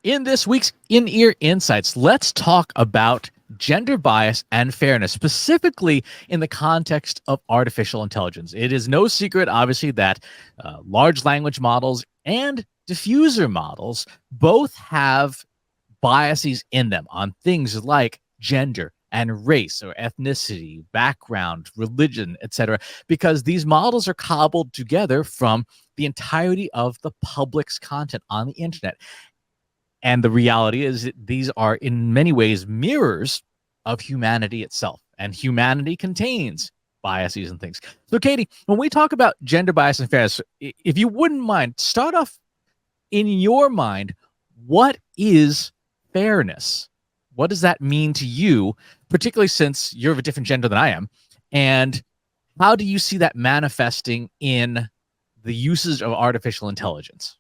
In this week's In-Ear Insights, let's talk about gender bias and fairness, specifically in the context of artificial intelligence. It is no secret, obviously, that large language models and diffuser models both have biases in them on things like gender and race or ethnicity, background, religion, etc., because these models are cobbled together from the entirety of the public's content on the internet. And the reality is that these are in many ways mirrors of humanity itself. And humanity contains biases and things. So, Katie, when we talk about gender bias and fairness, if you wouldn't mind, start off in your mind, what is fairness? What does that mean to you, particularly since you're of a different gender than I am? And how do you see that manifesting in the uses of artificial intelligence?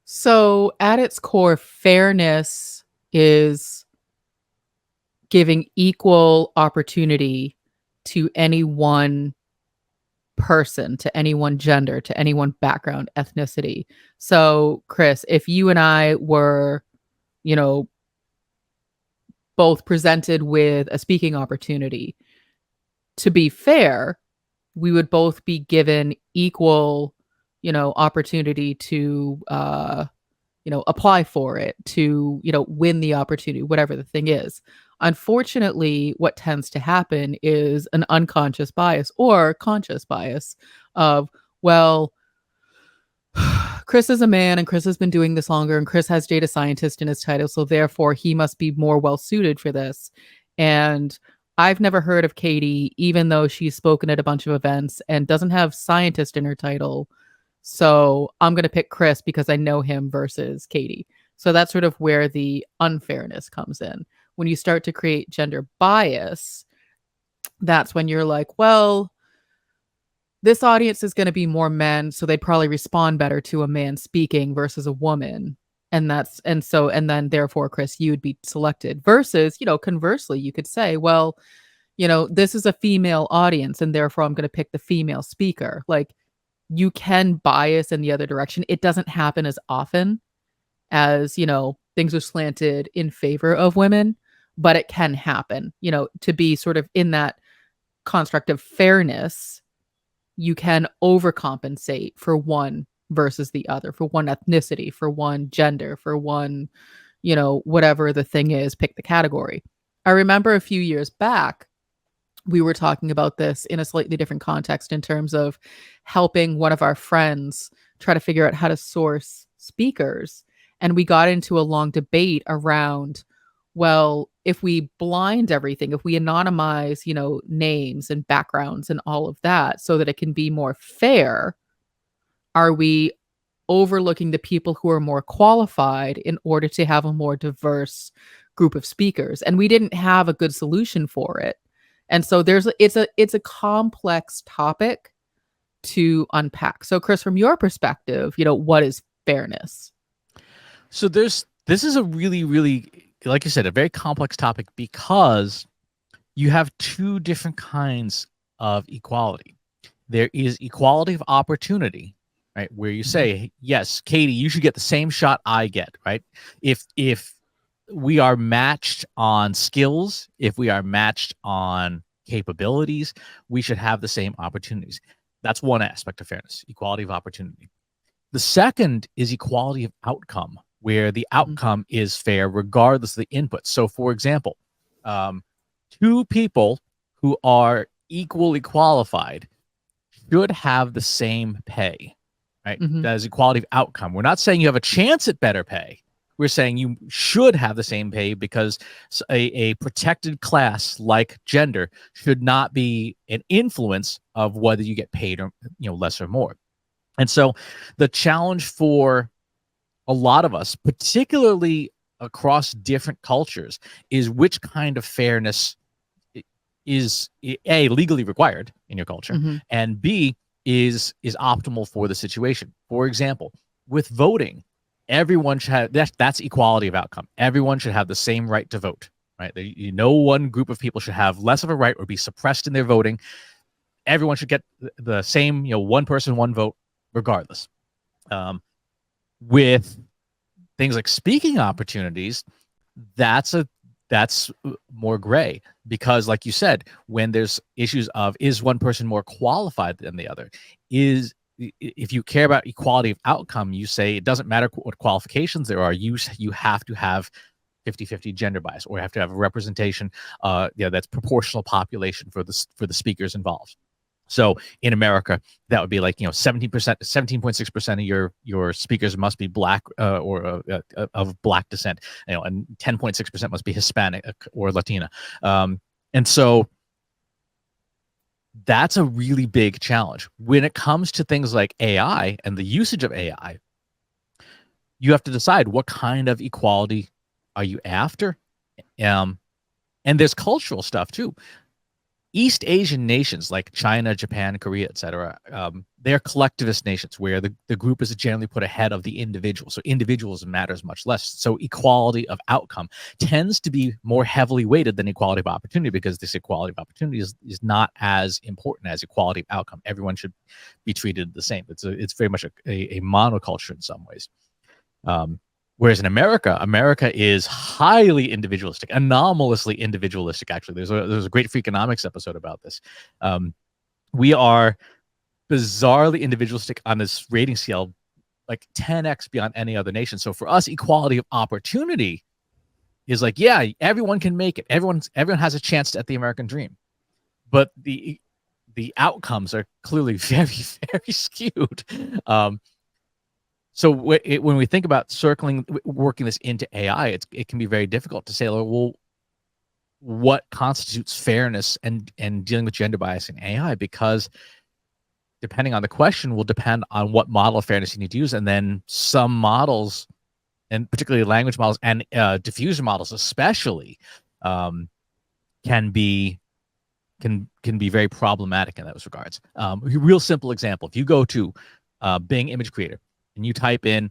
So, at its core, fairness is giving equal opportunity to any one person, to any one gender, to any one background, ethnicity. So, Chris, if you and I were, both presented with a speaking opportunity, to be fair, we would both be given equal, opportunity to, apply for it, to, win the opportunity, whatever the thing is. Unfortunately, what tends to happen is an unconscious bias or conscious bias of, well, Chris is a man and Chris has been doing this longer and Chris has data scientist in his title, so therefore he must be more well suited for this. And I've never heard of Katie, even though she's spoken at a bunch of events and doesn't have scientist in her title. So I'm going to pick Chris because I know him versus Katie. So that's sort of where the unfairness comes in. When you start to create gender bias, that's when you're like, well, this audience is going to be more men, so they'd probably respond better to a man speaking versus a woman. And then therefore, Chris, you would be selected versus, conversely, you could say, well, this is a female audience and therefore I'm going to pick the female speaker. Like, you can bias in the other direction. It doesn't happen as often as, things are slanted in favor of women, but it can happen, to be sort of in that construct of fairness. You can overcompensate for one versus the other, for one ethnicity, for one gender, for one, whatever the thing is, pick the category. I remember a few years back, we were talking about this in a slightly different context in terms of helping one of our friends try to figure out how to source speakers. And we got into a long debate around, well, if we blind everything, if we anonymize, names and backgrounds and all of that so that it can be more fair, are we overlooking the people who are more qualified in order to have a more diverse group of speakers? And we didn't have a good solution for it. And so it's a complex topic to unpack. So Chris, from your perspective, what is fairness? So this is a really, really, like you said, a very complex topic because you have two different kinds of equality. There is equality of opportunity, right? Where you say, yes, Katie, you should get the same shot I get, right? If we are matched on skills, if we are matched on capabilities, we should have the same opportunities. That's one aspect of fairness, equality of opportunity. The second is equality of outcome, where the outcome is fair regardless of the input. So, for example, two people who are equally qualified should have the same pay, right? That is equality of outcome. We're not saying you have a chance at better pay. We're saying you should have the same pay because a protected class like gender should not be an influence of whether you get paid or less or more. And so the challenge for a lot of us, particularly across different cultures, is which kind of fairness is A, legally required in your culture, and B, is optimal for the situation. For example, with voting, everyone should have that's equality of outcome. Everyone should have the same right to vote, right? No one group of people should have less of a right or be suppressed in their voting. Everyone should get the same, one person, one vote, regardless. With things like speaking opportunities, that's more gray, because like you said, when there's issues of, is one person more qualified than the other, is, if you care about equality of outcome, you say it doesn't matter what qualifications there are, you have to have 50-50 gender bias, or have to have a representation that's proportional population for the speakers involved. So in America, that would be like 17%, 17.6% of your speakers must be black or of black descent, and 10.6% must be Hispanic or Latina, and so that's a really big challenge when it comes to things like AI and the usage of AI. You have to decide what kind of equality are you after, and there's cultural stuff too. East Asian nations like China, Japan, Korea, etc., they're collectivist nations where the group is generally put ahead of the individual. So individualism matters much less. So equality of outcome tends to be more heavily weighted than equality of opportunity, because this equality of opportunity is not as important as equality of outcome. Everyone should be treated the same. It's very much a monoculture in some ways. Whereas in America is highly individualistic, anomalously individualistic. Actually, there's a great Freakonomics episode about this. We are bizarrely individualistic on this rating scale, like 10x beyond any other nation. So for us, equality of opportunity is like, yeah, everyone can make it. Everyone has a chance at the American dream, but the outcomes are clearly very, very skewed. So when we think about working this into AI, it can be very difficult to say, well, what constitutes fairness and dealing with gender bias in AI, because depending on the question will depend on what model of fairness you need to use. And then some models, and particularly language models and diffusion models especially, can be very problematic in those regards. A real simple example: if you go to Bing Image Creator and you type in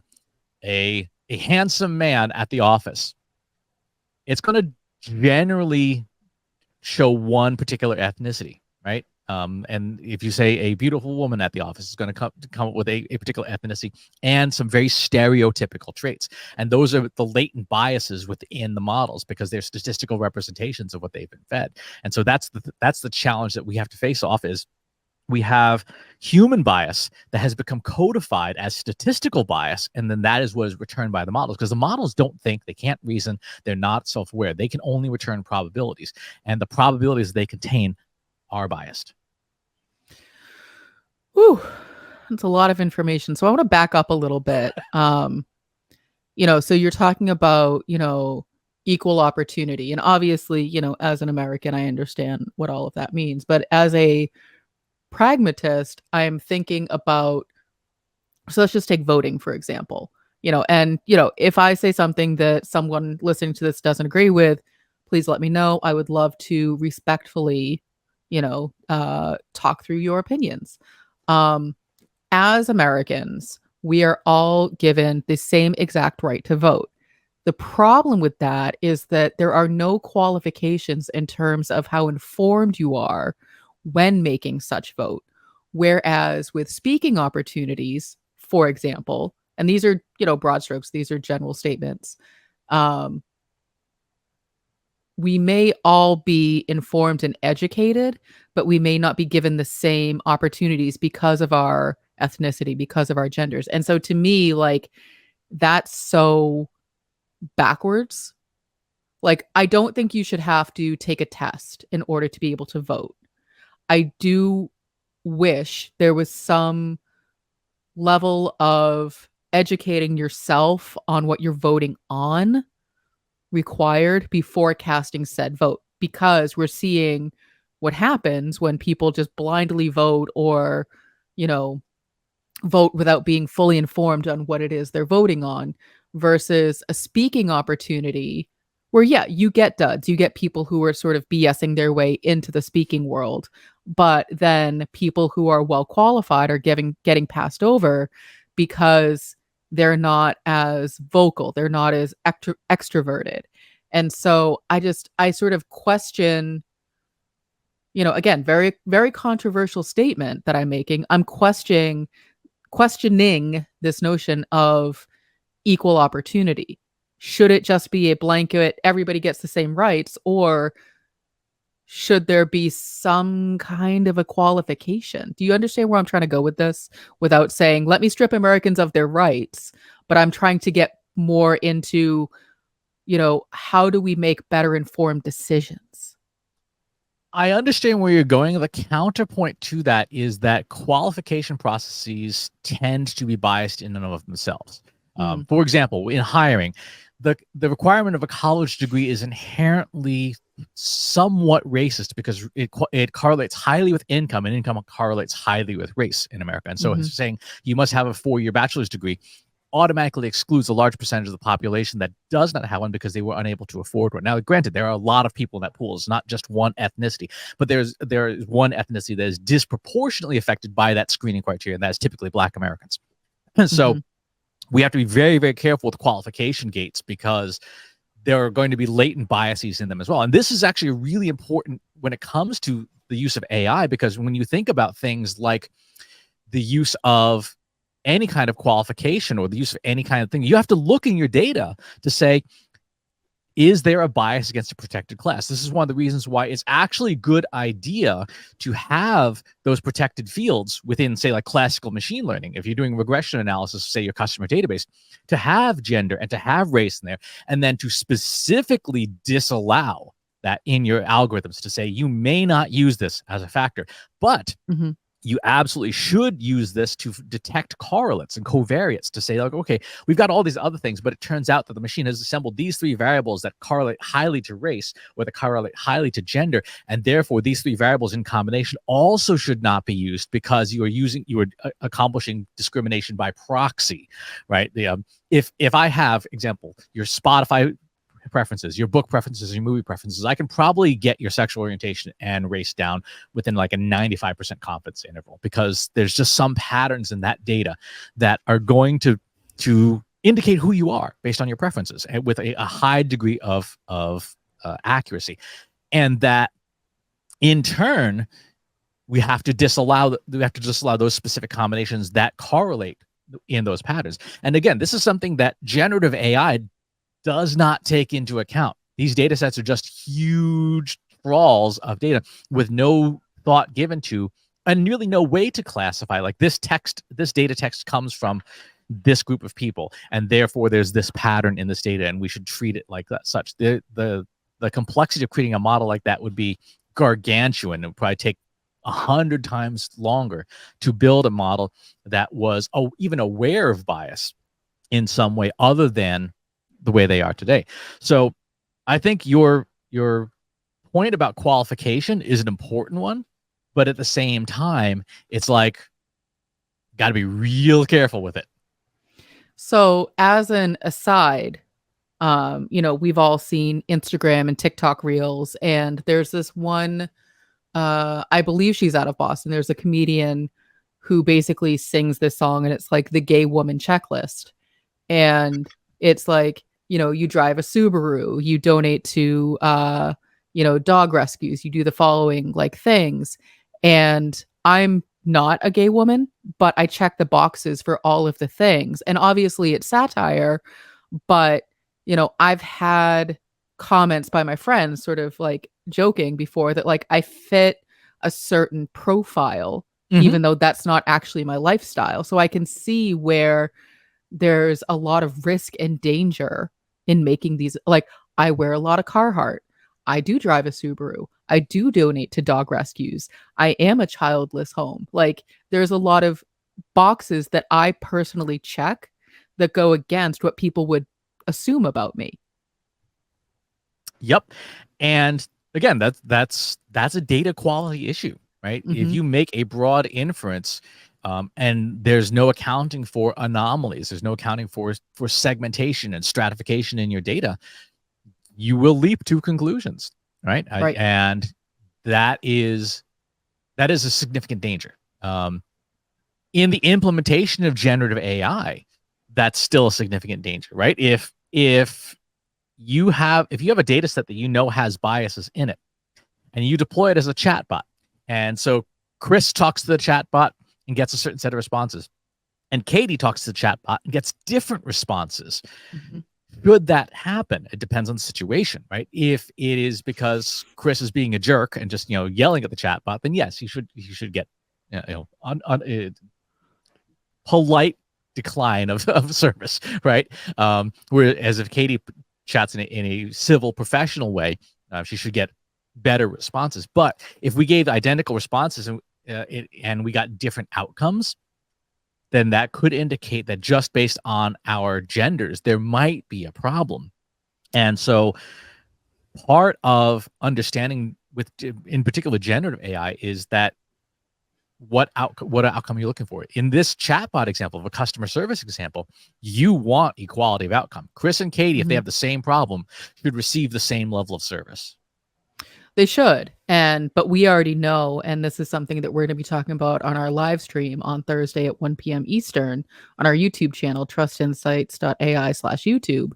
a handsome man at the office, it's going to generally show one particular ethnicity, right? And if you say a beautiful woman at the office, it's going to come up with a particular ethnicity and some very stereotypical traits. And those are the latent biases within the models, because they're statistical representations of what they've been fed. And so that's the challenge that we have to face off, is we have human bias that has become codified as statistical bias, and then that is what is returned by the models, because the models don't think, they can't reason, they're not self-aware. They can only return probabilities, and the probabilities they contain are biased. Whew, that's a lot of information. So I want to back up a little bit. So you're talking about, equal opportunity. And obviously, as an American, I understand what all of that means. But as a pragmatist, I'm thinking about, so let's just take voting, for example. If I say something that someone listening to this doesn't agree with, please let me know. I would love to respectfully, talk through your opinions. As Americans, we are all given the same exact right to vote. The problem with that is that there are no qualifications in terms of how informed you are when making such vote. Whereas with speaking opportunities, for example, and these are, broad strokes, these are general statements. We may all be informed and educated, but we may not be given the same opportunities because of our ethnicity, because of our genders. And so to me, like, that's so backwards. Like, I don't think you should have to take a test in order to be able to vote. I do wish there was some level of educating yourself on what you're voting on required before casting said vote, because we're seeing what happens when people just blindly vote, or, vote without being fully informed on what it is they're voting on, versus a speaking opportunity where, yeah, you get duds, you get people who are sort of BSing their way into the speaking world, but then people who are well qualified are getting passed over because they're not as vocal, they're not as extroverted. And so I sort of question, again, very, very controversial statement that I'm making. I'm questioning this notion of equal opportunity? Should it just be a blanket, everybody gets the same rights, or should there be some kind of a qualification? Do you understand where I'm trying to go with this without saying, let me strip Americans of their rights? But I'm trying to get more into, how do we make better informed decisions? I understand where you're going. The counterpoint to that is that qualification processes tend to be biased in and of themselves. Mm, For example, in hiring, the requirement of a college degree is inherently somewhat racist because it correlates highly with income, and income correlates highly with race in America. And so mhm, it's saying you must have a 4-year bachelor's degree automatically excludes a large percentage of the population that does not have one because they were unable to afford one. Now, granted, there are a lot of people in that pool. It's not just one ethnicity, but there is one ethnicity that is disproportionately affected by that screening criteria, and that is typically Black Americans. And so mhm. we have to be very, very careful with qualification gates because there are going to be latent biases in them as well. And this is actually really important when it comes to the use of AI, because when you think about things like the use of any kind of qualification or the use of any kind of thing, you have to look in your data to say, is there a bias against a protected class? This is one of the reasons why it's actually a good idea to have those protected fields within, say, like classical machine learning. If you're doing regression analysis, say your customer database, to have gender and to have race in there, and then to specifically disallow that in your algorithms to say you may not use this as a factor, but Mhm. you absolutely should use this to detect correlates and covariates to say, like, okay, we've got all these other things, but it turns out that the machine has assembled these 3 variables that correlate highly to race or that correlate highly to gender. And therefore, these 3 variables in combination also should not be used because you are accomplishing discrimination by proxy, right? If I have, example, your Spotify preferences, your book preferences, your movie preferences, I can probably get your sexual orientation and race down within like a 95% confidence interval because there's just some patterns in that data that are going to indicate who you are based on your preferences and with a high degree of accuracy. And that in turn, we have to disallow those specific combinations that correlate in those patterns. And again, this is something that generative AI does not take into account. These data sets are just huge trawls of data with no thought given to and really no way to classify, like, this data text comes from this group of people, and therefore there's this pattern in this data, and we should treat it like that. Such the complexity of creating a model like that would be gargantuan. It would probably take 100 times longer to build a model that was even aware of bias in some way other than the way they are today. So I think your point about qualification is an important one, but at the same time, it's like, got to be real careful with it. So, as an aside, we've all seen Instagram and TikTok reels, and there's this one, I believe she's out of Boston. There's a comedian who basically sings this song, and it's like the gay woman checklist. And it's like, you drive a Subaru, you donate to, dog rescues, you do the following like things. And I'm not a gay woman, but I check the boxes for all of the things. And obviously it's satire, but, I've had comments by my friends sort of like joking before that like I fit a certain profile, Mm-hmm. even though that's not actually my lifestyle. So I can see where there's a lot of risk and danger in making these. Like, I wear a lot of Carhartt. I do drive a Subaru. I do donate to dog rescues. I am a childless home. Like, there's a lot of boxes that I personally check that go against what people would assume about me. Yep. And again, that's a data quality issue, right? If Mhm. you make a broad inference, and there's no accounting for anomalies, there's no accounting for segmentation and stratification in your data, you will leap to conclusions, right? Right. And that is a significant danger. In the implementation of generative AI, that's still a significant danger, right? If you have a data set that has biases in it, and you deploy it as a chatbot, and so Chris talks to the chatbot and gets a certain set of responses, and Katie talks to the chatbot and gets different responses. Mhm. Should that happen? It depends on the situation, right? If it is because Chris is being a jerk and just yelling at the chatbot, then yes, he should get polite decline of service, right? Whereas if Katie chats in a civil, professional way, she should get better responses. But if we gave identical responses and we got different outcomes, then that could indicate that just based on our genders, there might be a problem. And so part of understanding with, in particular, generative AI is that what outcome you're looking for. In this chatbot example, of a customer service example, you want equality of outcome. Chris and Katie, if they Mhm. have the same problem, should receive the same level of service. They should. But we already know, and this is something that we're going to be talking about on our live stream on Thursday at 1 p.m. Eastern on our YouTube channel, trustinsights.ai/YouTube.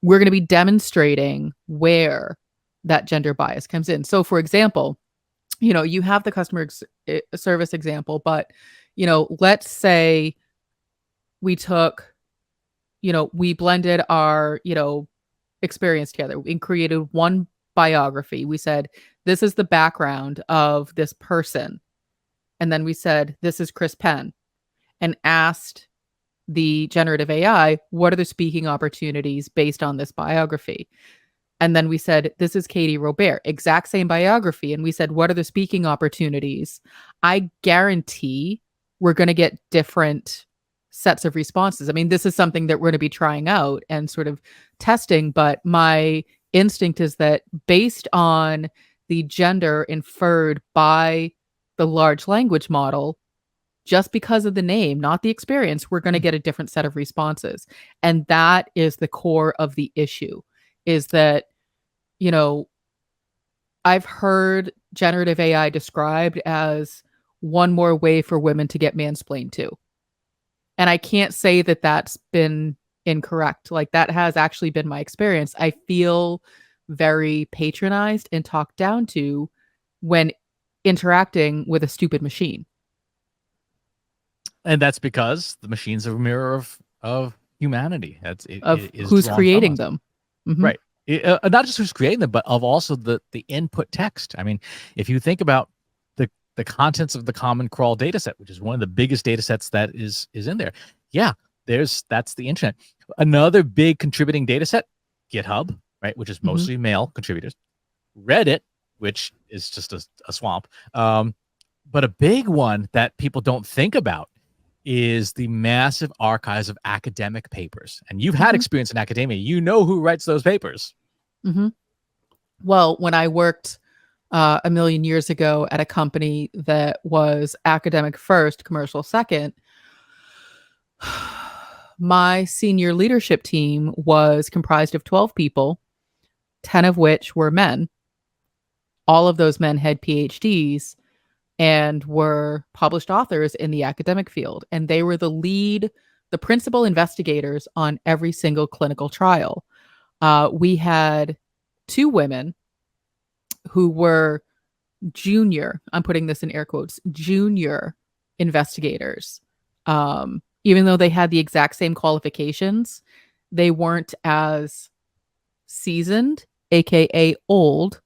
We're going to be demonstrating where that gender bias comes in. So, for example, you have the customer service example, but, let's say we took, we blended our, experience together and created one biography. We said, this is the background of this person. And then we said, this is Chris Penn, and asked the generative AI, what are the speaking opportunities based on this biography? And then we said, this is Katie Robert, exact same biography. And we said, what are the speaking opportunities? I guarantee we're going to get different sets of responses. I mean, this is something that we're going to be trying out and sort of testing. But my instinct is that based on the gender inferred by the large language model, just because of the name, not the experience, we're going to get a different set of responses. And that is the core of the issue, is that, I've heard generative AI described as one more way for women to get mansplained to. And I can't say that that's been incorrect. Like, that has actually been my experience. I feel very patronized and talked down to when interacting with a stupid machine. And that's because the machine's a mirror of humanity. Of It is who's drawn from creating us. them. Mhm. Right. Not just who's creating them, but of also the input text. I mean, if you think about the contents of the Common Crawl data set, which is one of the biggest data sets that is in there. Yeah, that's the internet. Another big contributing data set, GitHub, right, which is Mhm. mostly male contributors. Reddit, which is just a swamp. But a big one that people don't think about is the massive archives of academic papers. And you've had Mhm. experience in academia. You know who writes those papers. Mhm. Well, when I worked a million years ago at a company that was academic first, commercial second, my senior leadership team was comprised of 12 people, 10 of which were men. All of those men had PhDs and were published authors in the academic field. And they were the principal investigators on every single clinical trial. We had two women who were junior, I'm putting this in air quotes, junior investigators. Even though they had the exact same qualifications, they weren't as seasoned, aka old,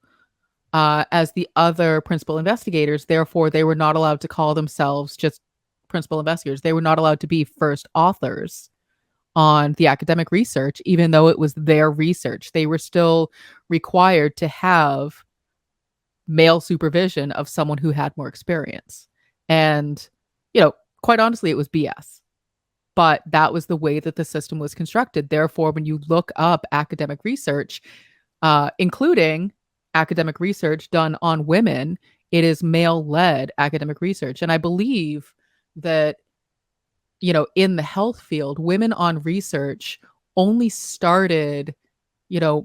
as the other principal investigators. Therefore, they were not allowed to call themselves just principal investigators. They were not allowed to be first authors on the academic research, even though it was their research. They were still required to have male supervision of someone who had more experience. And, quite honestly, it was BS. But that was the way that the system was constructed. Therefore, when you look up academic research, including academic research done on women, it is male led academic research. And I believe that, in the health field, women on research only started,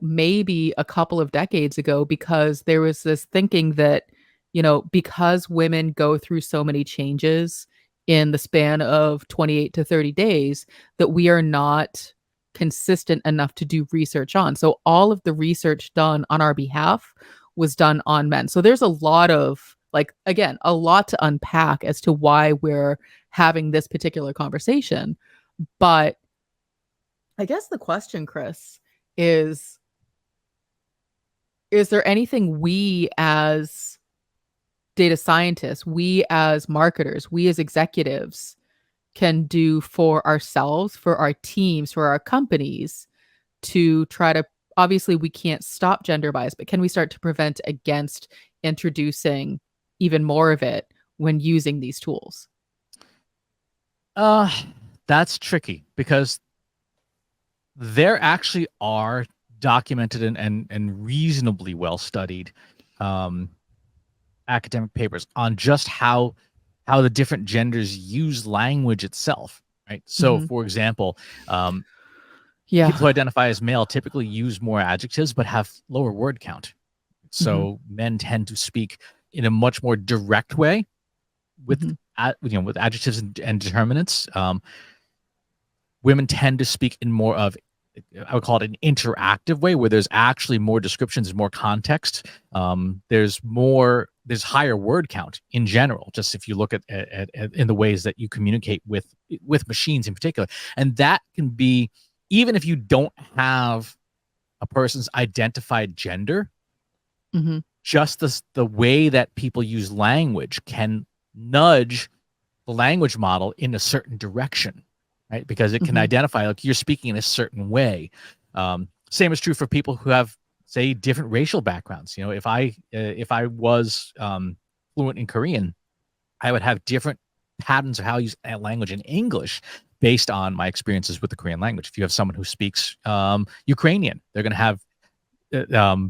maybe a couple of decades ago, because there was this thinking that, because women go through so many changes in the span of 28 to 30 days, that we are not consistent enough to do research on. So all of the research done on our behalf was done on men. So there's a lot of, like, again, a lot to unpack as to why we're having this particular conversation. But I guess the question, Chris, is is there anything we as data scientists, we as marketers, we as executives can do for ourselves, for our teams, for our companies to try to, obviously we can't stop gender bias, but can we start to prevent against introducing even more of it when using these tools? Uh, that's tricky because there actually are documented and reasonably well studied um, academic papers on just how the different genders use language itself, right? So, Mm-hmm. for example, um, Yeah. people who identify as male typically use more adjectives but have lower word count. Mm-hmm. So men tend to speak in a much more direct way with Mm-hmm. with adjectives and determinants. Women tend to speak in more of, I would call it an interactive way, where there's actually more descriptions, more context. There's higher word count in general. Just if you look at in the ways that you communicate with machines in particular, and that can be, even if you don't have a person's identified gender, Mm-hmm. just the way that people use language can nudge the language model in a certain direction, right? Because it can Mm-hmm. identify like you're speaking in a certain way. Same is true for people who have, say, different racial backgrounds. You know, if I was fluent in Korean, I would have different patterns of how I use language in English based on my experiences with the Korean language. If you have someone who speaks Ukrainian, they're going to have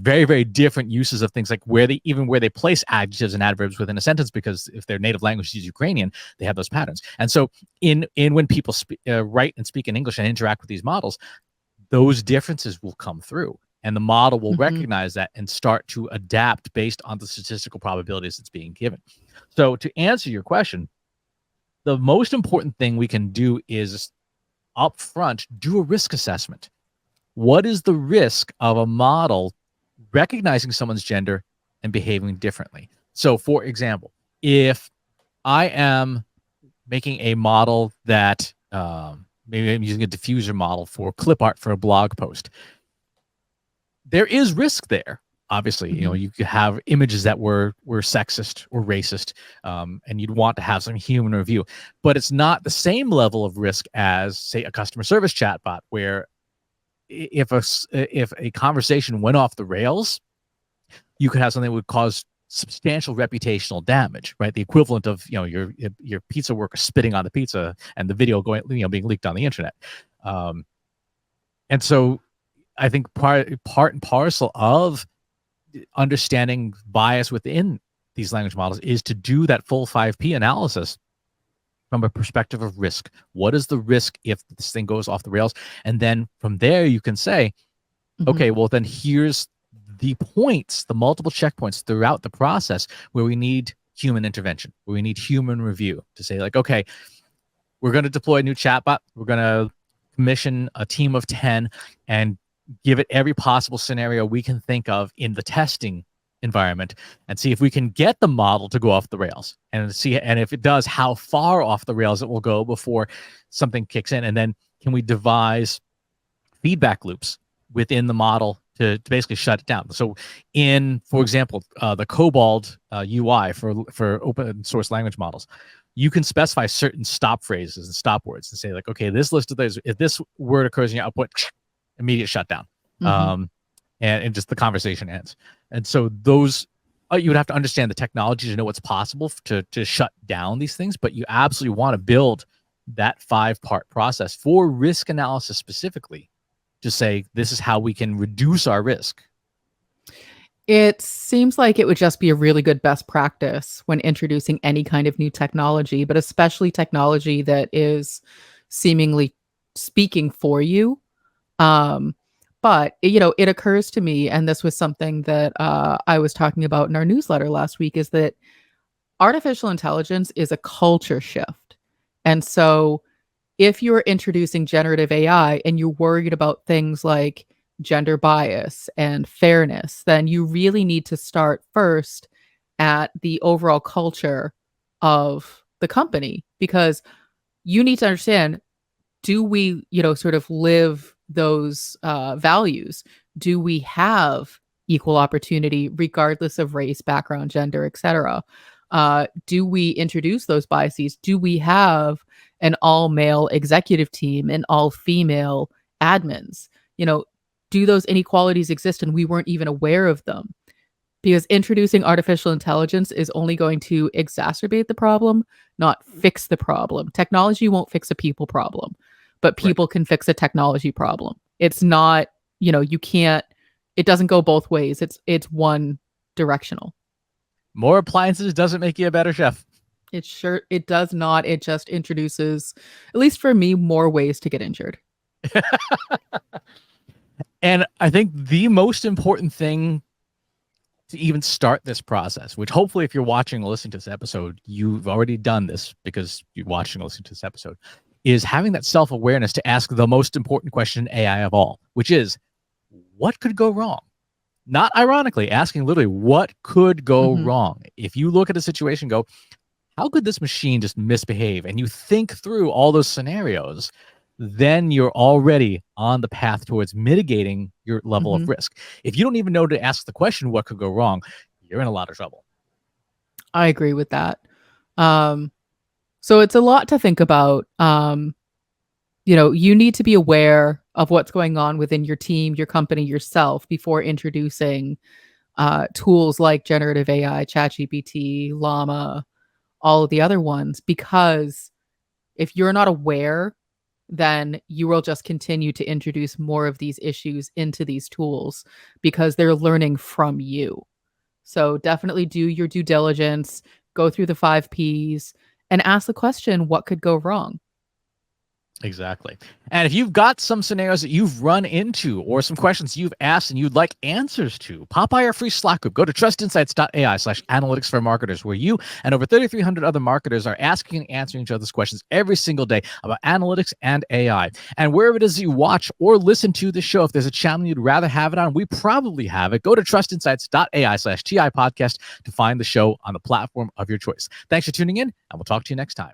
very very different uses of things, like where they place adjectives and adverbs within a sentence, because if their native language is Ukrainian, they have those patterns. And so in when people write and speak in English and interact with these models, those differences will come through, and the model will Mm-hmm. recognize that and start to adapt based on the statistical probabilities that's being given. So to answer your question, the most important thing we can do is upfront do a risk assessment. What is the risk of a model recognizing someone's gender and behaving differently? So, for example, if I am making a model that maybe I'm using a diffuser model for clip art for a blog post, there is risk there. Obviously, you know, Mm-hmm. you could have images that were sexist or racist, and you'd want to have some human review, but it's not the same level of risk as, say, a customer service chatbot, where if a conversation went off the rails, you could have something that would cause substantial reputational damage, right? The equivalent of, you know, your pizza worker spitting on the pizza and the video going, you know, being leaked on the internet. And so I think part and parcel of understanding bias within these language models is to do that full 5P analysis from a perspective of risk. What is the risk if this thing goes off the rails? And then from there, you can say, Mm-hmm. okay, well, then here's the points, the multiple checkpoints throughout the process where we need human intervention, where we need human review to say, like, okay, we're going to deploy a new chatbot. We're going to commission a team of 10 and give it every possible scenario we can think of in the testing environment, and see if we can get the model to go off the rails, and see, and if it does, how far off the rails it will go before something kicks in. And then can we devise feedback loops within the model to basically shut it down? So in, for example, the Cobalt UI for open source language models, you can specify certain stop phrases and stop words and say, like, okay, this list of those, if this word occurs in your output, immediate shutdown. Mm-hmm. And just the conversation ends. And so those, you would have to understand the technology to know what's possible to shut down these things, but you absolutely want to build that 5-part process for risk analysis specifically, to say this is how we can reduce our risk. It seems like it would just be a really good best practice when introducing any kind of new technology, but especially technology that is seemingly speaking for you. Um, but you know, it occurs to me, and this was something that I was talking about in our newsletter last week, is that artificial intelligence is a culture shift. And so if you're introducing generative AI and you're worried about things like gender bias and fairness, then you really need to start first at the overall culture of the company. because you need to understand, do we, sort of live those values? Do we have equal opportunity regardless of race, background, gender, etc.? Do we introduce those biases? Do we have an all male executive team and all female admins? Do those inequalities exist and we weren't even aware of them? Because introducing artificial intelligence is only going to exacerbate the problem, not fix the problem. Technology won't fix a people problem, but people Right. can fix a technology problem. It's not, you can't, it doesn't go both ways. It's one directional. More appliances doesn't make you a better chef. It does not. It just introduces, at least for me, more ways to get injured. And I think the most important thing to even start this process, which hopefully if you're watching or listening to this episode, you've already done this because you're watching or listening to this episode, is having that self-awareness to ask the most important question in AI of all, which is, what could go wrong? Not ironically, asking literally, what could go Mm-hmm. wrong? If you look at a situation, go, how could this machine just misbehave? And you think through all those scenarios, then you're already on the path towards mitigating your level Mm-hmm. of risk. If you don't even know to ask the question, what could go wrong, you're in a lot of trouble. I agree with that. So it's a lot to think about. You need to be aware of what's going on within your team, your company, yourself before introducing tools like generative AI, ChatGPT, Llama, all of the other ones, because if you're not aware, then you will just continue to introduce more of these issues into these tools because they're learning from you. So definitely do your due diligence, go through the 5 Ps, and ask the question, what could go wrong? Exactly. And if you've got some scenarios that you've run into or some questions you've asked and you'd like answers to, pop by our free Slack group. Go to trustinsights.ai/analytics for marketers, where you and over 3,300 other marketers are asking and answering each other's questions every single day about analytics and AI. And wherever it is you watch or listen to the show, if there's a channel you'd rather have it on, we probably have it. Go to trustinsights.ai/TI podcast to find the show on the platform of your choice. Thanks for tuning in, and we'll talk to you next time.